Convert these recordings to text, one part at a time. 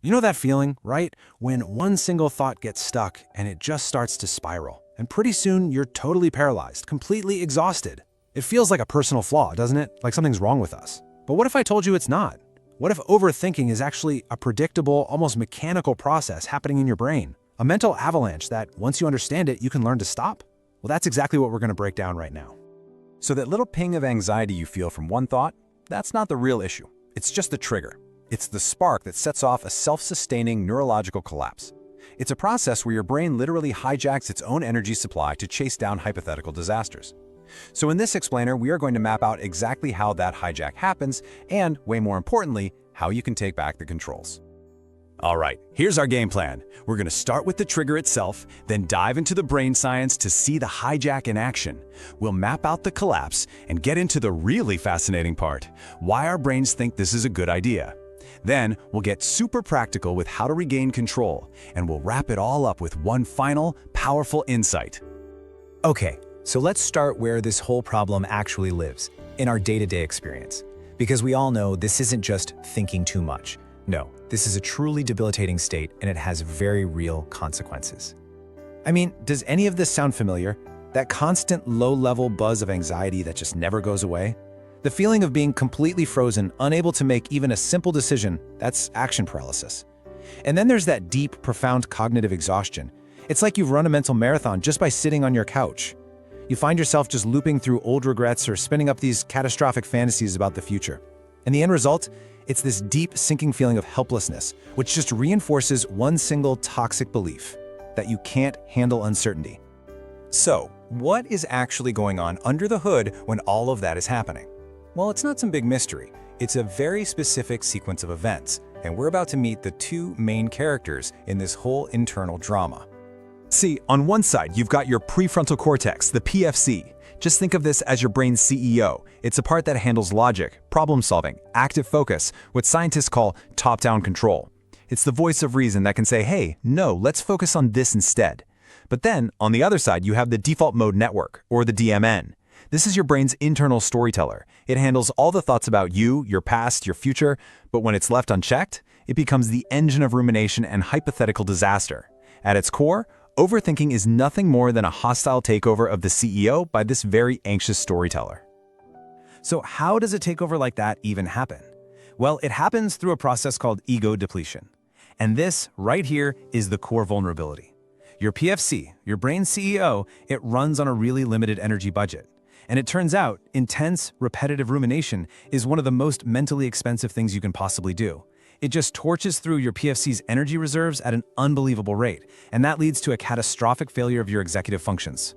You know that feeling, right? When one single thought gets stuck and it just starts to spiral. And pretty soon you're totally paralyzed, completely exhausted. It feels like a personal flaw, doesn't it? Like something's wrong with us. But what if I told you it's not? What if overthinking is actually a predictable, almost mechanical process happening in your brain? A mental avalanche that, once you understand it, you can learn to stop? Well, that's exactly what we're going to break down right now. So that little ping of anxiety you feel from one thought, that's not the real issue. It's just the trigger. It's the spark that sets off a self-sustaining neurological collapse. It's a process where your brain literally hijacks its own energy supply to chase down hypothetical disasters. So in this explainer, we are going to map out exactly how that hijack happens and, way more importantly, how you can take back the controls. All right, here's our game plan. We're going to start with the trigger itself, then dive into the brain science to see the hijack in action. We'll map out the collapse and get into the really fascinating part, why our brains think this is a good idea. Then we'll get super practical with how to regain control, and we'll wrap it all up with one final, powerful insight. Okay, so let's start where this whole problem actually lives, in our day-to-day experience. Because we all know this isn't just thinking too much. No, this is a truly debilitating state, and it has very real consequences. I mean, does any of this sound familiar? That constant low-level buzz of anxiety that just never goes away? The feeling of being completely frozen, unable to make even a simple decision, that's action paralysis. And then there's that deep, profound cognitive exhaustion. It's like you've run a mental marathon just by sitting on your couch. You find yourself just looping through old regrets or spinning up these catastrophic fantasies about the future. And the end result? It's this deep, sinking feeling of helplessness, which just reinforces one single toxic belief, that you can't handle uncertainty. So, what is actually going on under the hood when all of that is happening? Well, it's not some big mystery. It's a very specific sequence of events, and we're about to meet the two main characters in this whole internal drama. See, on one side, you've got your prefrontal cortex, the PFC. Just think of this as your brain's CEO. It's a part that handles logic, problem-solving, active focus, what scientists call top-down control. It's the voice of reason that can say, hey, no, let's focus on this instead. But then, on the other side, you have the default mode network, or the DMN. This is your brain's internal storyteller. It handles all the thoughts about you, your past, your future, but when it's left unchecked, it becomes the engine of rumination and hypothetical disaster. At its core, overthinking is nothing more than a hostile takeover of the CEO by this very anxious storyteller. So how does a takeover like that even happen? Well, it happens through a process called ego depletion. And this, right here, is the core vulnerability. Your PFC, your brain's CEO, it runs on a really limited energy budget. And it turns out, intense, repetitive rumination is one of the most mentally expensive things you can possibly do. It just torches through your PFC's energy reserves at an unbelievable rate, and that leads to a catastrophic failure of your executive functions.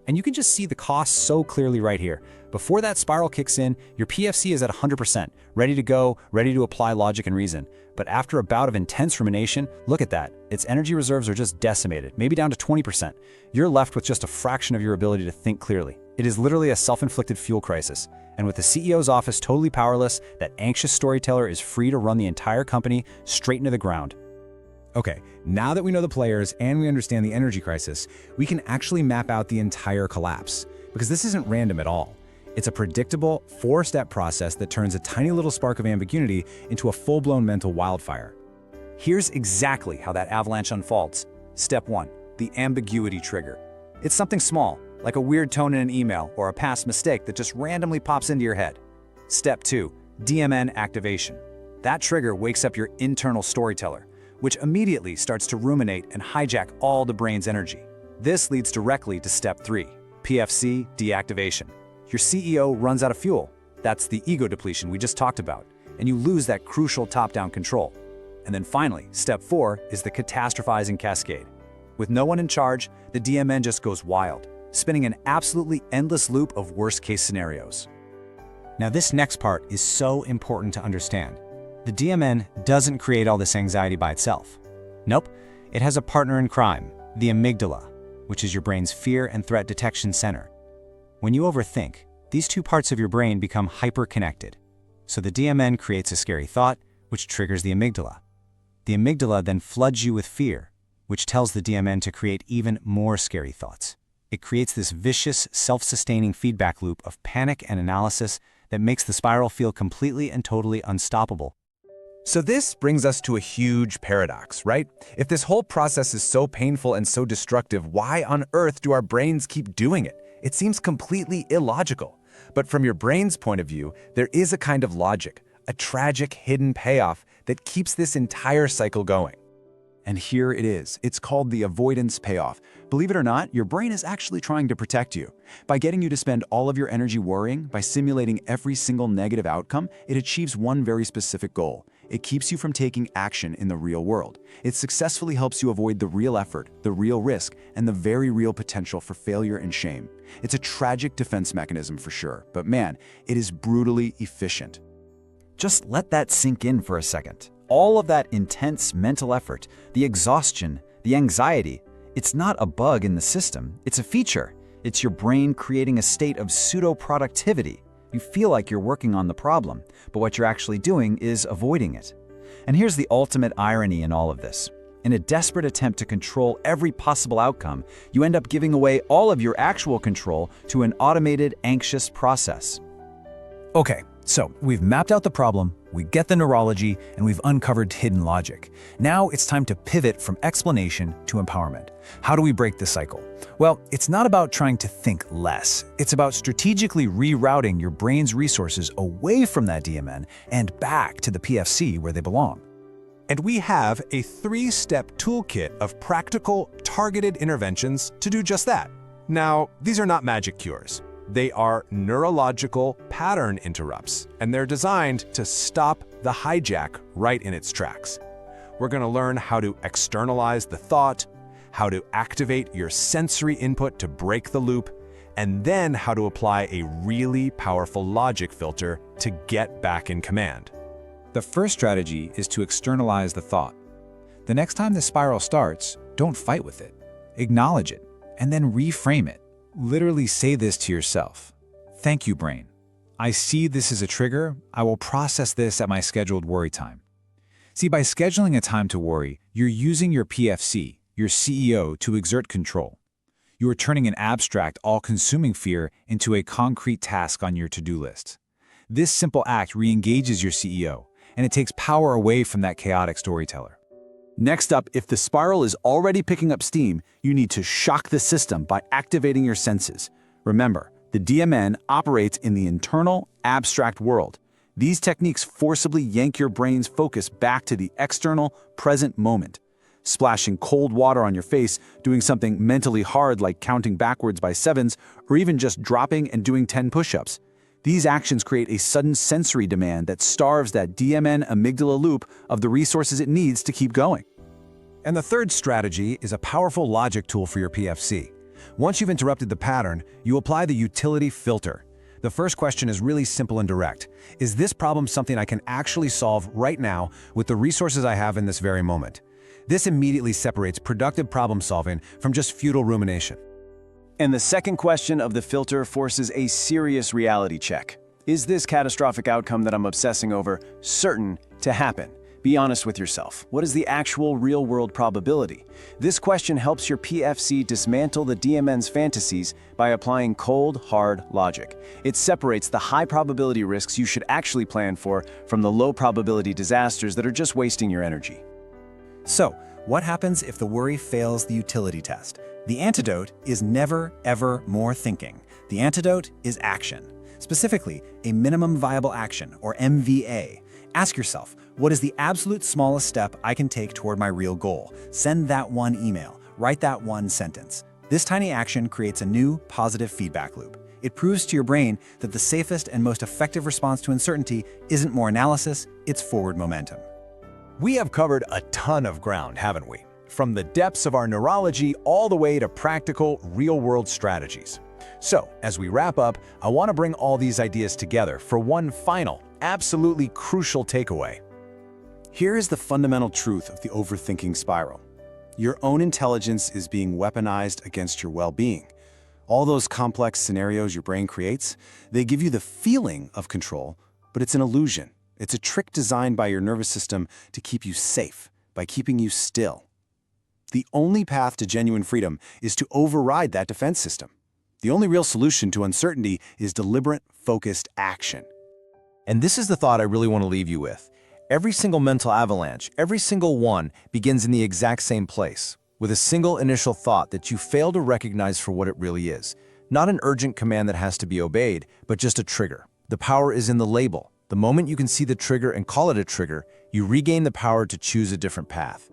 And you can just see the cost so clearly right here. Before that spiral kicks in, your PFC is at 100%, ready to go, ready to apply logic and reason. But after a bout of intense rumination, look at that. Its energy reserves are just decimated, maybe down to 20%. You're left with just a fraction of your ability to think clearly. It is literally a self-inflicted fuel crisis. And with the CEO's office totally powerless, that anxious storyteller is free to run the entire company straight into the ground. Okay, now that we know the players and we understand the energy crisis, we can actually map out the entire collapse. Because this isn't random at all. It's a predictable, four-step process that turns a tiny little spark of ambiguity into a full-blown mental wildfire. Here's exactly how that avalanche unfolds. Step 1, the ambiguity trigger. It's something small, like a weird tone in an email or a past mistake that just randomly pops into your head. Step 2, DMN activation. That trigger wakes up your internal storyteller, which immediately starts to ruminate and hijack all the brain's energy. This leads directly to Step 3, PFC deactivation. Your CEO runs out of fuel. That's the ego depletion we just talked about, and you lose that crucial top-down control. And then finally, Step 4 is the catastrophizing cascade. With no one in charge, the DMN just goes wild, spinning an absolutely endless loop of worst-case scenarios. Now this next part is so important to understand. The DMN doesn't create all this anxiety by itself. Nope, it has a partner in crime, the amygdala, which is your brain's fear and threat detection center. When you overthink, these two parts of your brain become hyper-connected. So the DMN creates a scary thought, which triggers the amygdala. The amygdala then floods you with fear, which tells the DMN to create even more scary thoughts. It creates this vicious, self-sustaining feedback loop of panic and analysis that makes the spiral feel completely and totally unstoppable. So this brings us to a huge paradox, right? If this whole process is so painful and so destructive, why on earth do our brains keep doing it? It seems completely illogical. But from your brain's point of view, there is a kind of logic, a tragic hidden payoff that keeps this entire cycle going. And here it is. It's called the avoidance payoff. Believe it or not, your brain is actually trying to protect you. By getting you to spend all of your energy worrying, by simulating every single negative outcome, it achieves one very specific goal. It keeps you from taking action in the real world. It successfully helps you avoid the real effort, the real risk, and the very real potential for failure and shame. It's a tragic defense mechanism for sure, but man, it is brutally efficient. Just let that sink in for a second. All of that intense mental effort, the exhaustion, the anxiety, it's not a bug in the system, it's a feature. It's your brain creating a state of pseudo-productivity. You feel like you're working on the problem, but what you're actually doing is avoiding it. And here's the ultimate irony in all of this. In a desperate attempt to control every possible outcome, you end up giving away all of your actual control to an automated, anxious process. Okay, so we've mapped out the problem, we get the neurology, and we've uncovered hidden logic. Now it's time to pivot from explanation to empowerment. How do we break the cycle? Well, it's not about trying to think less. It's about strategically rerouting your brain's resources away from that DMN and back to the PFC where they belong. And we have a 3-step toolkit of practical, targeted interventions to do just that. Now, these are not magic cures. They are neurological pattern interrupts, and they're designed to stop the hijack right in its tracks. We're going to learn how to externalize the thought, how to activate your sensory input to break the loop, and then how to apply a really powerful logic filter to get back in command. The first strategy is to externalize the thought. The next time the spiral starts, don't fight with it. Acknowledge it, and then reframe it. Literally say this to yourself. Thank you, brain. I see this as a trigger. I will process this at my scheduled worry time. See, by scheduling a time to worry, you're using your PFC, your CEO, to exert control. You are turning an abstract, all-consuming fear into a concrete task on your to-do list. This simple act re-engages your CEO, and it takes power away from that chaotic storyteller. Next up, if the spiral is already picking up steam, you need to shock the system by activating your senses. Remember, the DMN operates in the internal, abstract world. These techniques forcibly yank your brain's focus back to the external, present moment. Splashing cold water on your face, doing something mentally hard like counting backwards by 7s, or even just dropping and doing 10 push-ups. These actions create a sudden sensory demand that starves that DMN amygdala loop of the resources it needs to keep going. And the third strategy is a powerful logic tool for your PFC. Once you've interrupted the pattern, you apply the utility filter. The first question is really simple and direct. Is this problem something I can actually solve right now with the resources I have in this very moment? This immediately separates productive problem solving from just futile rumination. And the second question of the filter forces a serious reality check. Is this catastrophic outcome that I'm obsessing over certain to happen? Be honest with yourself. What is the actual real-world probability? This question helps your PFC dismantle the DMN's fantasies by applying cold, hard logic. It separates the high-probability risks you should actually plan for from the low-probability disasters that are just wasting your energy. So, what happens if the worry fails the utility test? The antidote is never, ever more thinking. The antidote is action. Specifically, a minimum viable action, or MVA. Ask yourself, what is the absolute smallest step I can take toward my real goal? Send that one email. Write that one sentence. This tiny action creates a new, positive feedback loop. It proves to your brain that the safest and most effective response to uncertainty isn't more analysis, it's forward momentum. We have covered a ton of ground, haven't we? From the depths of our neurology all the way to practical, real-world strategies. So, as we wrap up, I want to bring all these ideas together for one final, absolutely crucial takeaway. Here is the fundamental truth of the overthinking spiral. Your own intelligence is being weaponized against your well-being. All those complex scenarios your brain creates, they give you the feeling of control, but it's an illusion. It's a trick designed by your nervous system to keep you safe, by keeping you still. The only path to genuine freedom is to override that defense system. The only real solution to uncertainty is deliberate, focused action. And this is the thought I really want to leave you with. Every single mental avalanche, every single one, begins in the exact same place, with a single initial thought that you fail to recognize for what it really is. Not an urgent command that has to be obeyed, but just a trigger. The power is in the label. The moment you can see the trigger and call it a trigger, you regain the power to choose a different path.